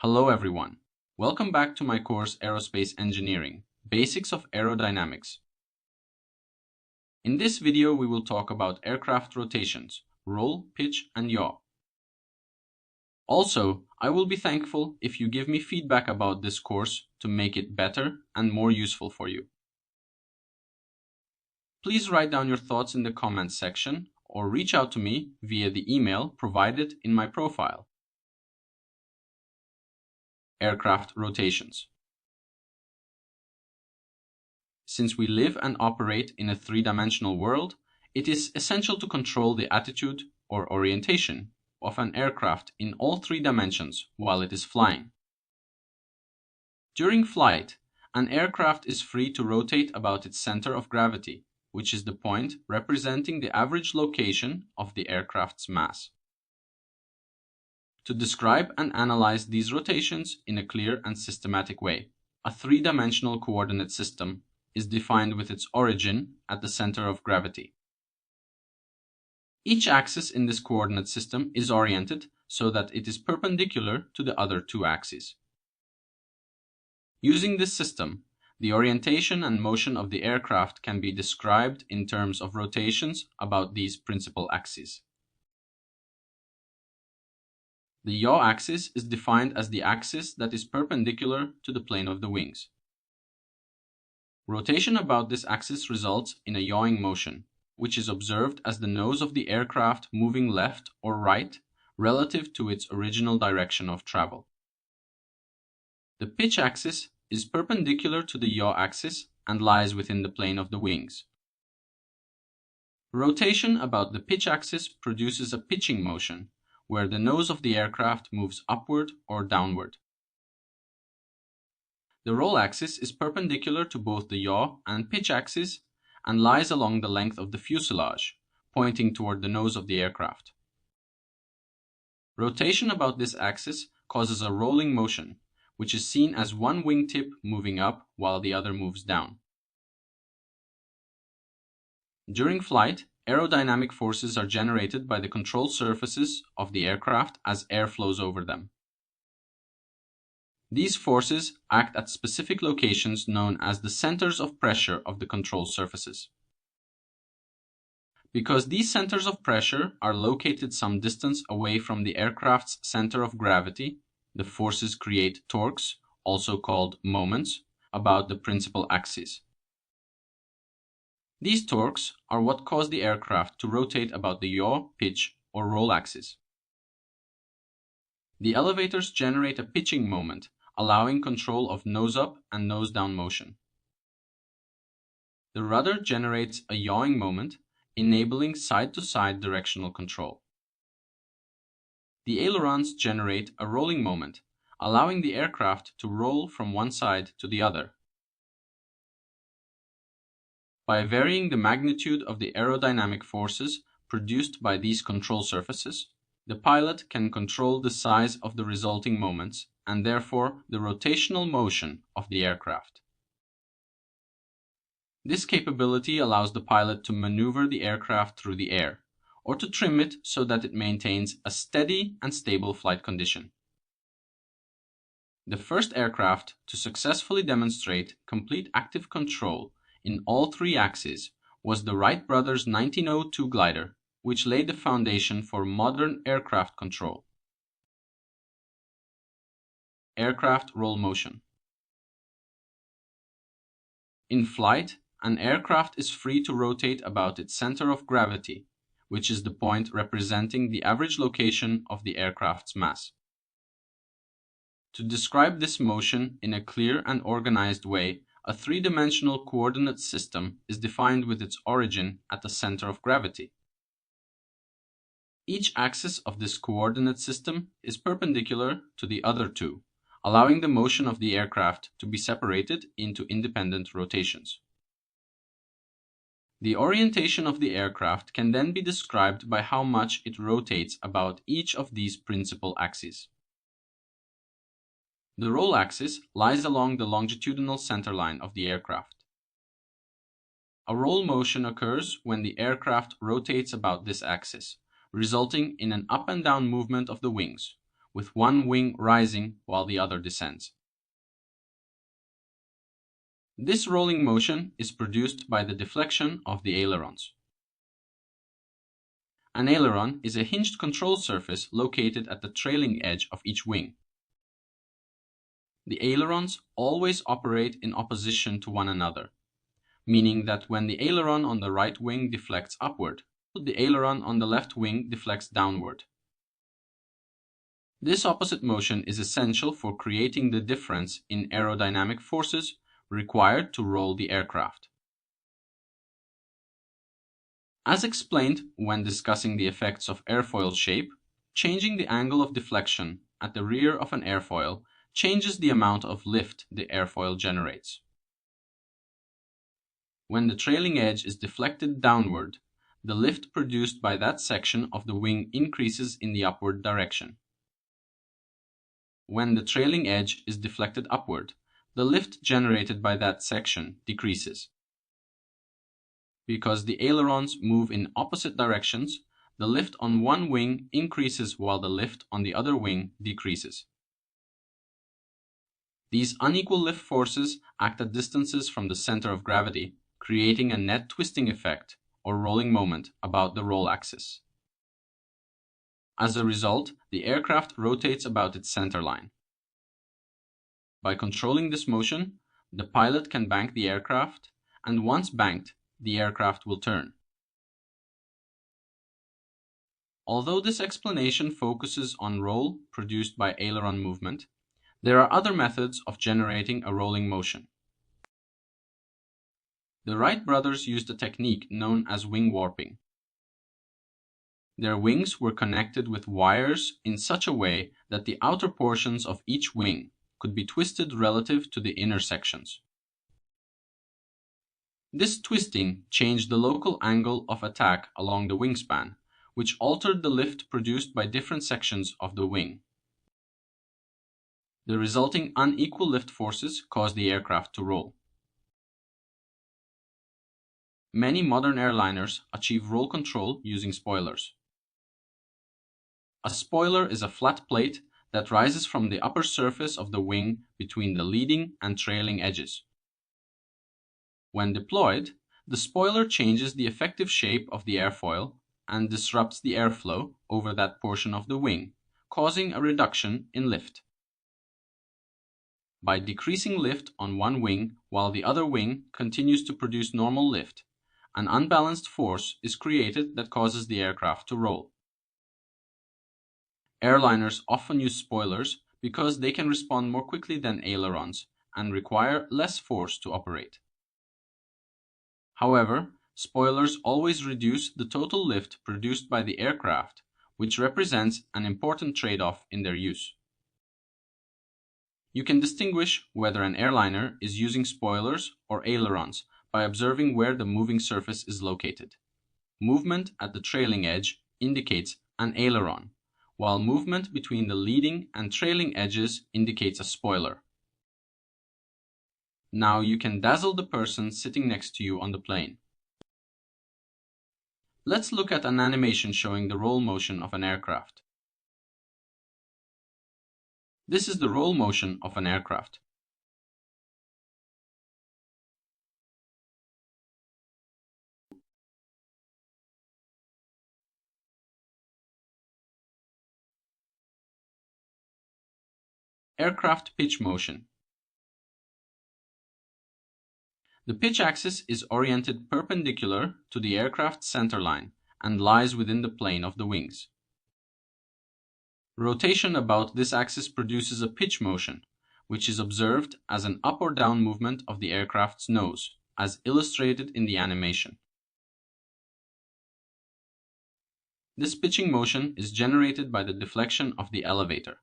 Hello everyone. Welcome back to my course Aerospace Engineering, Basics of Aerodynamics. In this video we will talk about aircraft rotations, roll, pitch and yaw. Also, I will be thankful if you give me feedback about this course to make it better and more useful for you. Please write down your thoughts in the comments section or reach out to me via the email provided in my profile. Aircraft rotations. Since we live and operate in a three-dimensional world, it is essential to control the attitude or orientation of an aircraft in all three dimensions while it is flying. During flight, an aircraft is free to rotate about its center of gravity, which is the point representing the average location of the aircraft's mass. To describe and analyze these rotations in a clear and systematic way, a three-dimensional coordinate system is defined with its origin at the center of gravity. Each axis in this coordinate system is oriented so that it is perpendicular to the other two axes. Using this system, the orientation and motion of the aircraft can be described in terms of rotations about these principal axes. The yaw axis is defined as the axis that is perpendicular to the plane of the wings. Rotation about this axis results in a yawing motion, which is observed as the nose of the aircraft moving left or right relative to its original direction of travel. The pitch axis is perpendicular to the yaw axis and lies within the plane of the wings. Rotation about the pitch axis produces a pitching motion, where the nose of the aircraft moves upward or downward. The roll axis is perpendicular to both the yaw and pitch axis and lies along the length of the fuselage, pointing toward the nose of the aircraft. Rotation about this axis causes a rolling motion, which is seen as one wingtip moving up while the other moves down. During flight, aerodynamic forces are generated by the control surfaces of the aircraft as air flows over them. These forces act at specific locations known as the centers of pressure of the control surfaces. Because these centers of pressure are located some distance away from the aircraft's center of gravity, the forces create torques, also called moments, about the principal axis. These torques are what cause the aircraft to rotate about the yaw, pitch, or roll axis. The elevators generate a pitching moment, allowing control of nose-up and nose-down motion. The rudder generates a yawing moment, enabling side-to-side directional control. The ailerons generate a rolling moment, allowing the aircraft to roll from one side to the other. By varying the magnitude of the aerodynamic forces produced by these control surfaces, the pilot can control the size of the resulting moments and therefore the rotational motion of the aircraft. This capability allows the pilot to maneuver the aircraft through the air, or to trim it so that it maintains a steady and stable flight condition. The first aircraft to successfully demonstrate complete active control in all three axes was the Wright brothers' 1902 glider, which laid the foundation for modern aircraft control. Aircraft roll motion. In flight, an aircraft is free to rotate about its center of gravity, which is the point representing the average location of the aircraft's mass. To describe this motion in a clear and organized way, a three-dimensional coordinate system is defined with its origin at the center of gravity. Each axis of this coordinate system is perpendicular to the other two, allowing the motion of the aircraft to be separated into independent rotations. The orientation of the aircraft can then be described by how much it rotates about each of these principal axes. The roll axis lies along the longitudinal centerline of the aircraft. A roll motion occurs when the aircraft rotates about this axis, resulting in an up and down movement of the wings, with one wing rising while the other descends. This rolling motion is produced by the deflection of the ailerons. An aileron is a hinged control surface located at the trailing edge of each wing. The ailerons always operate in opposition to one another, meaning that when the aileron on the right wing deflects upward, the aileron on the left wing deflects downward. This opposite motion is essential for creating the difference in aerodynamic forces required to roll the aircraft. As explained when discussing the effects of airfoil shape, changing the angle of deflection at the rear of an airfoil changes the amount of lift the airfoil generates. When the trailing edge is deflected downward, the lift produced by that section of the wing increases in the upward direction. When the trailing edge is deflected upward, the lift generated by that section decreases. Because the ailerons move in opposite directions, the lift on one wing increases while the lift on the other wing decreases. These unequal lift forces act at distances from the center of gravity, creating a net twisting effect or rolling moment about the roll axis. As a result, the aircraft rotates about its center line. By controlling this motion, the pilot can bank the aircraft, and once banked, the aircraft will turn. Although this explanation focuses on roll produced by aileron movement, there are other methods of generating a rolling motion. The Wright brothers used a technique known as wing warping. Their wings were connected with wires in such a way that the outer portions of each wing could be twisted relative to the inner sections. This twisting changed the local angle of attack along the wingspan, which altered the lift produced by different sections of the wing. The resulting unequal lift forces caused the aircraft to roll. Many modern airliners achieve roll control using spoilers. A spoiler is a flat plate that rises from the upper surface of the wing between the leading and trailing edges. When deployed, the spoiler changes the effective shape of the airfoil and disrupts the airflow over that portion of the wing, causing a reduction in lift. By decreasing lift on one wing while the other wing continues to produce normal lift, an unbalanced force is created that causes the aircraft to roll. Airliners often use spoilers because they can respond more quickly than ailerons and require less force to operate. However, spoilers always reduce the total lift produced by the aircraft, which represents an important trade-off in their use. You can distinguish whether an airliner is using spoilers or ailerons by observing where the moving surface is located. Movement at the trailing edge indicates an aileron, while movement between the leading and trailing edges indicates a spoiler. Now you can dazzle the person sitting next to you on the plane. Let's look at an animation showing the roll motion of an aircraft. This is the roll motion of an aircraft. Aircraft pitch motion. The pitch axis is oriented perpendicular to the aircraft's center line and lies within the plane of the wings. Rotation about this axis produces a pitch motion, which is observed as an up or down movement of the aircraft's nose, as illustrated in the animation. This pitching motion is generated by the deflection of the elevator.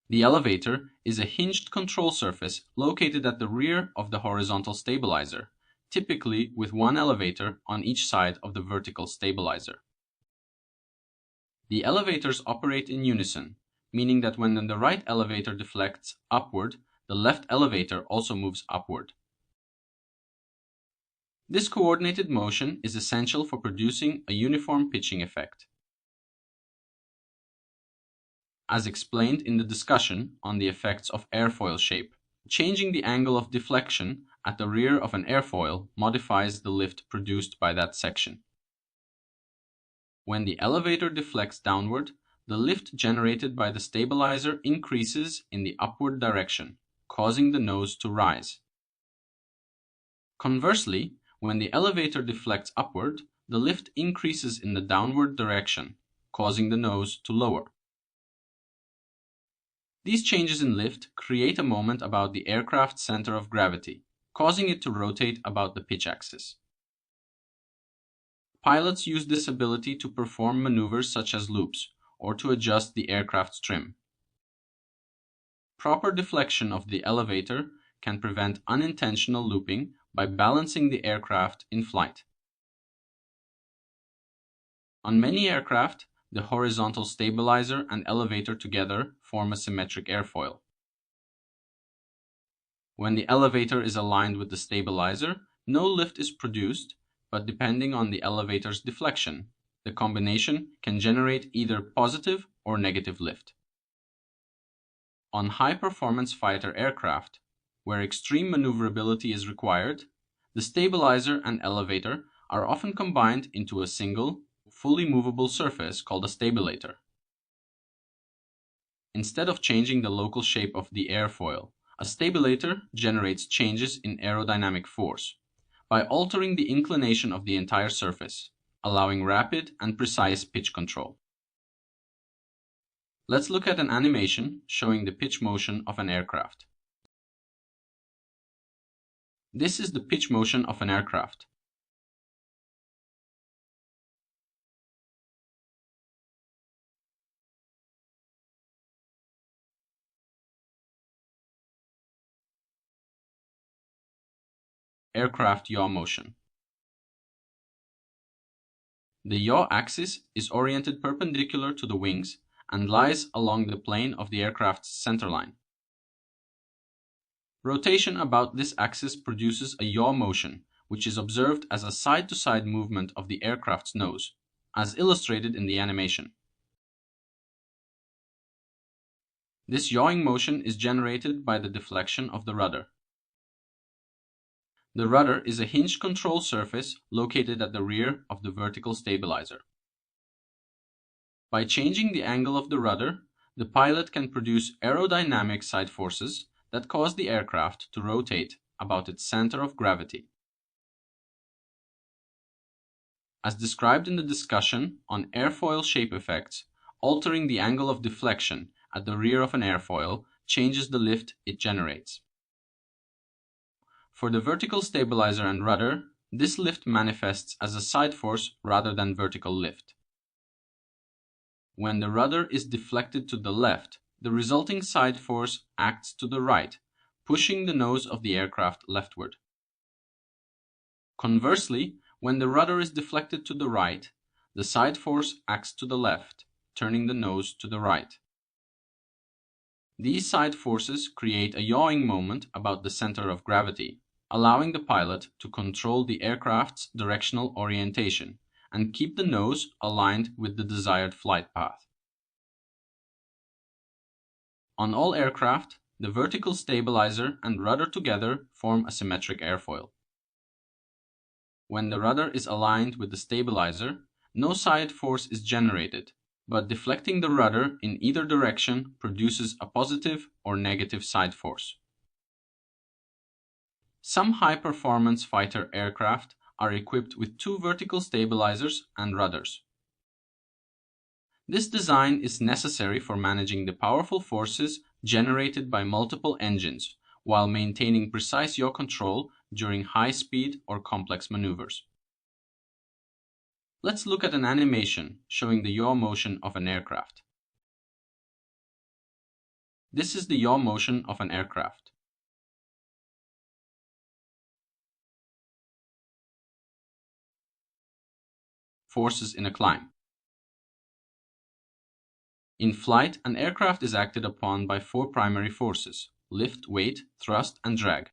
The elevator is a hinged control surface located at the rear of the horizontal stabilizer, typically with one elevator on each side of the vertical stabilizer. The elevators operate in unison, meaning that when the right elevator deflects upward, the left elevator also moves upward. This coordinated motion is essential for producing a uniform pitching effect. as explained in the discussion on the effects of airfoil shape. Changing the angle of deflection at the rear of an airfoil modifies the lift produced by that section. When the elevator deflects downward, the lift generated by the stabilizer increases in the upward direction, causing the nose to rise. Conversely, when the elevator deflects upward, the lift increases in the downward direction, causing the nose to lower. These changes in lift create a moment about the aircraft's center of gravity, causing it to rotate about the pitch axis. Pilots use this ability to perform maneuvers such as loops, or to adjust the aircraft's trim. Proper deflection of the elevator can prevent unintentional looping by balancing the aircraft in flight. On many aircraft, the horizontal stabilizer and elevator together form a symmetric airfoil. When the elevator is aligned with the stabilizer, no lift is produced, but depending on the elevator's deflection, the combination can generate either positive or negative lift. On high-performance fighter aircraft, where extreme maneuverability is required, the stabilizer and elevator are often combined into a single, fully movable surface called a stabilator. Instead of changing the local shape of the airfoil, a stabilator generates changes in aerodynamic force by altering the inclination of the entire surface, allowing rapid and precise pitch control. Let's look at an animation showing the pitch motion of an aircraft. This is the pitch motion of an aircraft. Aircraft yaw motion. The yaw axis is oriented perpendicular to the wings and lies along the plane of the aircraft's centerline. Rotation about this axis produces a yaw motion, which is observed as a side-to-side movement of the aircraft's nose, as illustrated in the animation. This yawing motion is generated by the deflection of the rudder. The rudder is a hinged control surface located at the rear of the vertical stabilizer. By changing the angle of the rudder, the pilot can produce aerodynamic side forces that cause the aircraft to rotate about its center of gravity. As described in the discussion on airfoil shape effects, altering the angle of deflection at the rear of an airfoil changes the lift it generates. For the vertical stabilizer and rudder, this lift manifests as a side force rather than vertical lift. When the rudder is deflected to the left, the resulting side force acts to the right, pushing the nose of the aircraft leftward. Conversely, when the rudder is deflected to the right, the side force acts to the left, turning the nose to the right. These side forces create a yawing moment about the center of gravity, allowing the pilot to control the aircraft's directional orientation and keep the nose aligned with the desired flight path. On all aircraft, the vertical stabilizer and rudder together form a symmetric airfoil. When the rudder is aligned with the stabilizer, no side force is generated, but deflecting the rudder in either direction produces a positive or negative side force. Some high-performance fighter aircraft are equipped with two vertical stabilizers and rudders. This design is necessary for managing the powerful forces generated by multiple engines while maintaining precise yaw control during high-speed or complex maneuvers. Let's look at an animation showing the yaw motion of an aircraft. This is the yaw motion of an aircraft. Forces in a climb. In flight, an aircraft is acted upon by four primary forces: lift, weight, thrust, and drag.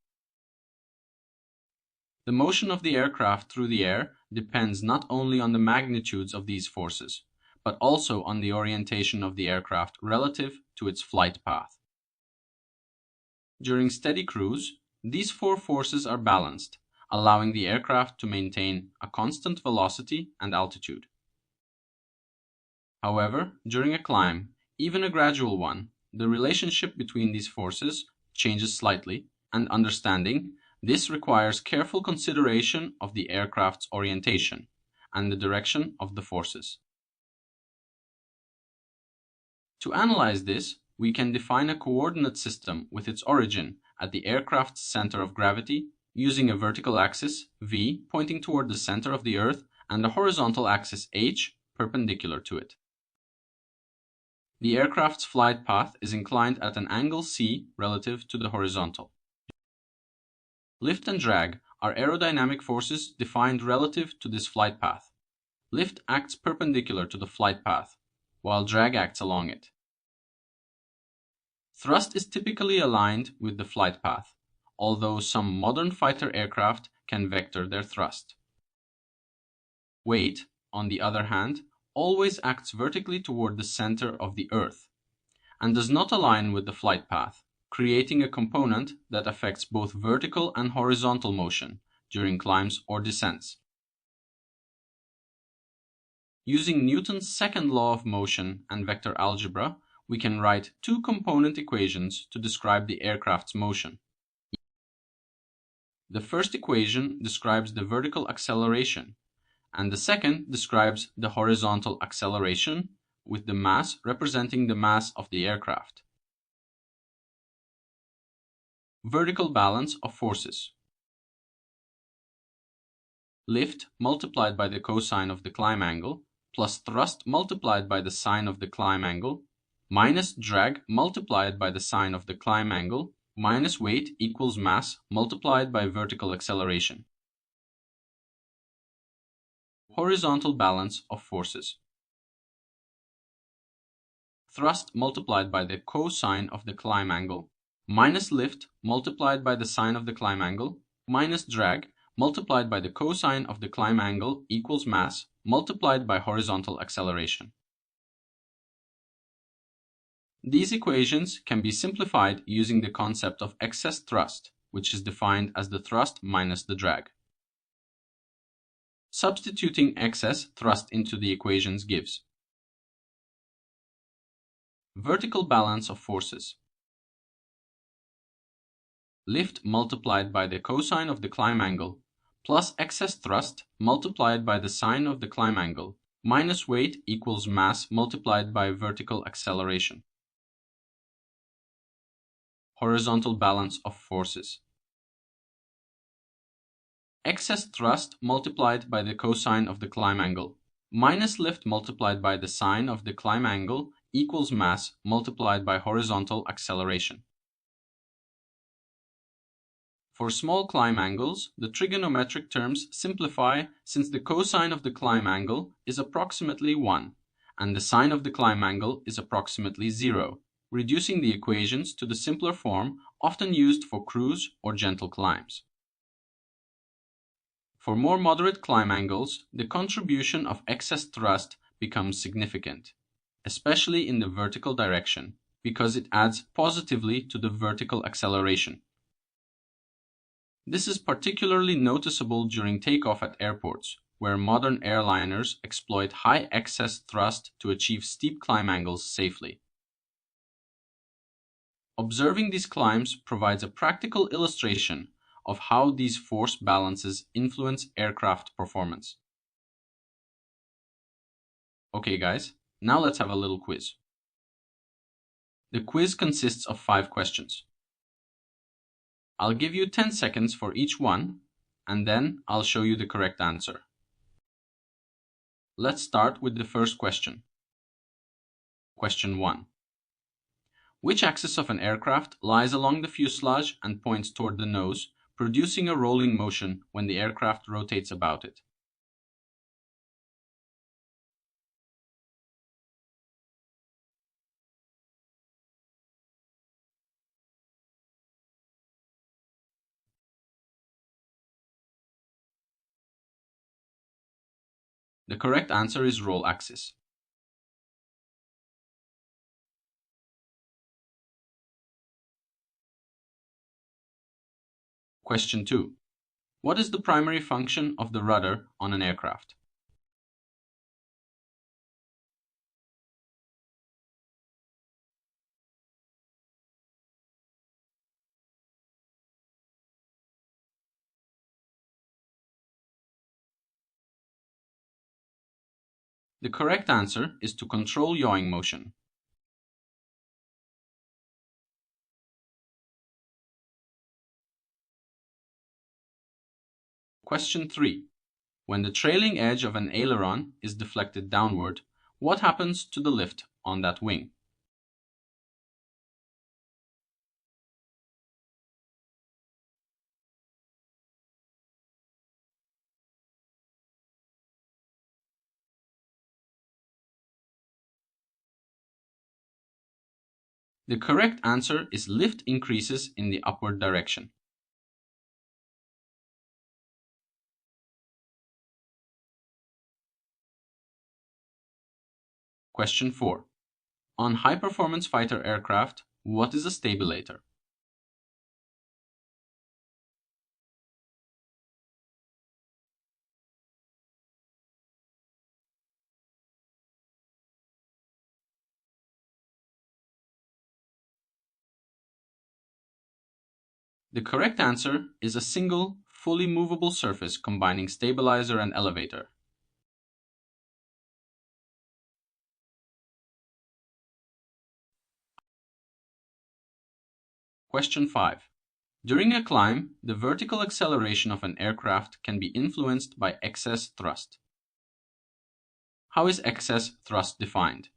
The motion of the aircraft through the air depends not only on the magnitudes of these forces, but also on the orientation of the aircraft relative to its flight path. During steady cruise, these four forces are balanced, allowing the aircraft to maintain a constant velocity and altitude. However, during a climb, even a gradual one, the relationship between these forces changes slightly, and understanding this requires careful consideration of the aircraft's orientation and the direction of the forces. To analyze this, we can define a coordinate system with its origin at the aircraft's center of gravity using a vertical axis, V, pointing toward the center of the Earth, and a horizontal axis, H, perpendicular to it. The aircraft's flight path is inclined at an angle C relative to the horizontal. Lift and drag are aerodynamic forces defined relative to this flight path. Lift acts perpendicular to the flight path, while drag acts along it. Thrust is typically aligned with the flight path, although some modern fighter aircraft can vector their thrust. Weight, on the other hand, always acts vertically toward the center of the Earth, and does not align with the flight path, creating a component that affects both vertical and horizontal motion during climbs or descents. Using Newton's second law of motion and vector algebra, we can write two component equations to describe the aircraft's motion. The first equation describes the vertical acceleration, and the second describes the horizontal acceleration, with the mass representing the mass of the aircraft. Vertical balance of forces. Lift multiplied by the cosine of the climb angle plus thrust multiplied by the sine of the climb angle minus drag multiplied by the sine of the climb angle minus weight equals mass multiplied by vertical acceleration. Horizontal balance of forces. Thrust multiplied by the cosine of the climb angle minus lift multiplied by the sine of the climb angle minus drag multiplied by the cosine of the climb angle equals mass multiplied by horizontal acceleration. These equations can be simplified using the concept of excess thrust, which is defined as the thrust minus the drag. Substituting excess thrust into the equations gives vertical balance of forces. Lift multiplied by the cosine of the climb angle plus excess thrust multiplied by the sine of the climb angle minus weight equals mass multiplied by vertical acceleration. Horizontal balance of forces. Excess thrust multiplied by the cosine of the climb angle minus lift multiplied by the sine of the climb angle equals mass multiplied by horizontal acceleration. For small climb angles, the trigonometric terms simplify since the cosine of the climb angle is approximately 1 and the sine of the climb angle is approximately 0, reducing the equations to the simpler form often used for cruise or gentle climbs. For more moderate climb angles, the contribution of excess thrust becomes significant, especially in the vertical direction, because it adds positively to the vertical acceleration. This is particularly noticeable during takeoff at airports, where modern airliners exploit high excess thrust to achieve steep climb angles safely. Observing these climbs provides a practical illustration of how these force balances influence aircraft performance. Okay guys, now let's have a little quiz. The quiz consists of 5 questions. I'll give you 10 seconds for each one, and then I'll show you the correct answer. Let's start with the first question. Question 1. Which axis of an aircraft lies along the fuselage and points toward the nose, producing a rolling motion when the aircraft rotates about it? The correct answer is roll axis. Question 2. What is the primary function of the rudder on an aircraft? The correct answer is to control yawing motion. Question 3. When the trailing edge of an aileron is deflected downward, what happens to the lift on that wing? The correct answer is lift increases in the upward direction. Question 4. On high-performance fighter aircraft, what is a stabilator? The correct answer is a single, fully movable surface combining stabilizer and elevator. Question 5. During a climb, the vertical acceleration of an aircraft can be influenced by excess thrust. How is excess thrust defined?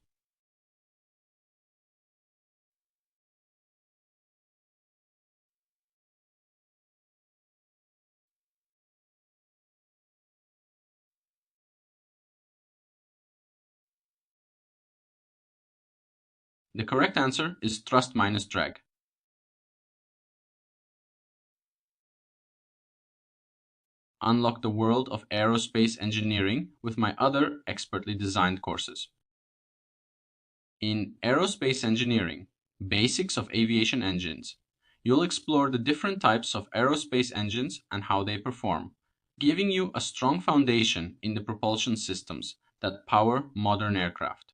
The correct answer is thrust minus drag. Unlock the world of aerospace engineering with my other expertly designed courses. In Aerospace Engineering, Basics of Aviation Engines, you'll explore the different types of aerospace engines and how they perform, giving you a strong foundation in the propulsion systems that power modern aircraft.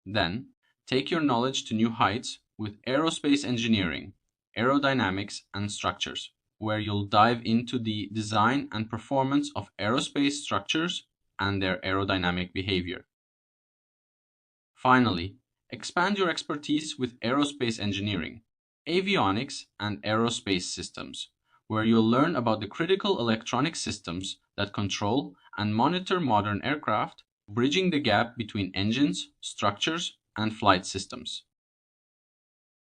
Then, take your knowledge to new heights with Aerospace Engineering, Aerodynamics and Structures, where you'll dive into the design and performance of aerospace structures and their aerodynamic behavior. Finally, expand your expertise with aerospace engineering, avionics, and aerospace systems, where you'll learn about the critical electronic systems that control and monitor modern aircraft, bridging the gap between engines, structures, and flight systems.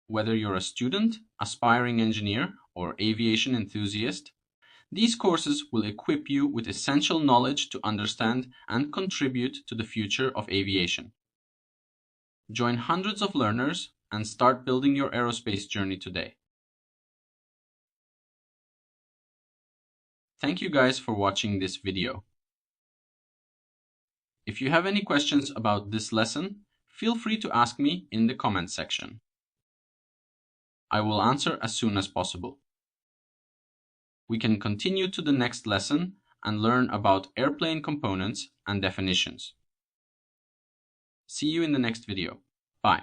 Whether you're a student, aspiring engineer, or aviation enthusiast, these courses will equip you with essential knowledge to understand and contribute to the future of aviation. Join hundreds of learners and start building your aerospace journey today. Thank you guys for watching this video. If you have any questions about this lesson, feel free to ask me in the comment section. I will answer as soon as possible. We can continue to the next lesson and learn about airplane components and definitions. See you in the next video. Bye.